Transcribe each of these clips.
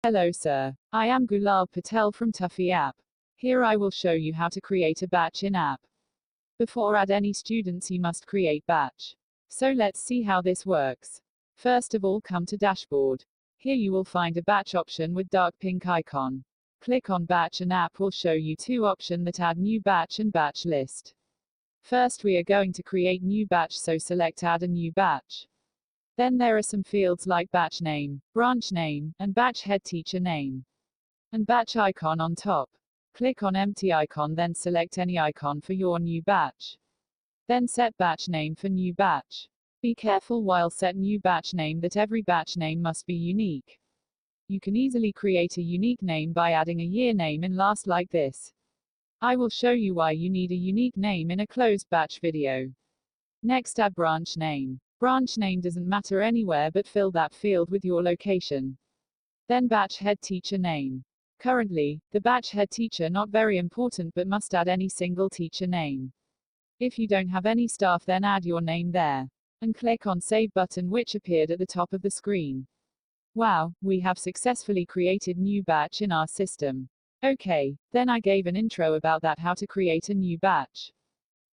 Hello sir, I am Gulab Patel from TuFee app. Here I will show you how to create a batch in app. Before add any students you must create batch. So let's see how this works. First of all come to dashboard. Here you will find a batch option with dark pink icon. Click on batch and app will show you two options that add new batch and batch list. First we are going to create new batch, so select add a new batch. Then there are some fields like batch name, branch name, and batch head teacher name. And batch icon on top. Click on empty icon, then select any icon for your new batch. Then set batch name for new batch. Be careful while set new batch name that every batch name must be unique. You can easily create a unique name by adding a year name in last like this. I will show you why you need a unique name in a closed batch video. Next add branch name. Branch name doesn't matter anywhere, but fill that field with your location. Then batch head teacher name. Currently, the batch head teacher not very important, but must add any single teacher name. If you don't have any staff, then add your name there. And click on save button which appeared at the top of the screen. Wow, we have successfully created new batch in our system. Okay, then I gave an intro about that how to create a new batch.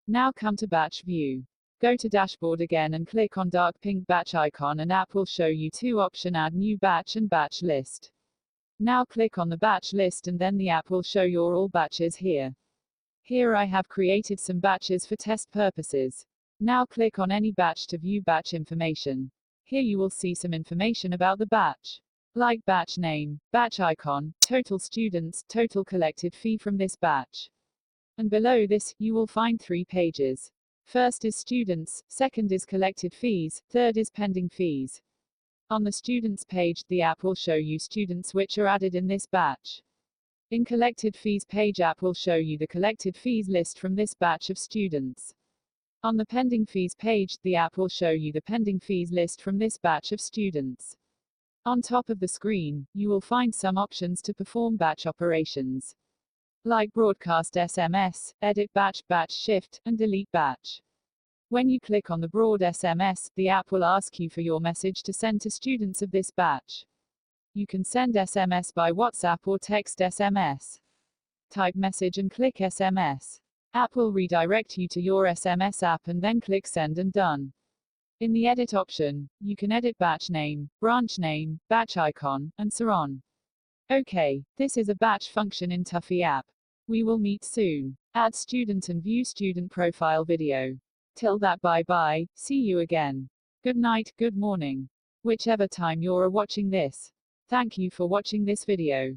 Now come to batch view. Go to dashboard again and click on dark pink batch icon, and app will show you two options, add new batch and batch list. Now click on the batch list and then the app will show your all batches here. Here I have created some batches for test purposes. Now click on any batch to view batch information. Here you will see some information about the batch. Like batch name, batch icon, total students, total collected fee from this batch. And below this, you will find 3 pages. First is students, second is collected fees, third is pending fees. On the students page, the app will show you students which are added in this batch. In collected fees page, app will show you the collected fees list from this batch of students. On the pending fees page, the app will show you the pending fees list from this batch of students. On top of the screen, you will find some options to perform batch operations, like broadcast SMS, edit batch, batch shift, and delete batch. When you click on the broad SMS, the app will ask you for your message to send to students of this batch. You can send SMS by WhatsApp or text SMS. Type message and click SMS. App will redirect you to your SMS app and then click send and done. In the edit option, you can edit batch name, branch name, batch icon, and so on. Okay, this is a batch function in TuFee app. We will meet soon. Add student and view student profile video. Till that, bye bye, see you again. Good night, good morning. Whichever time you're watching this. Thank you for watching this video.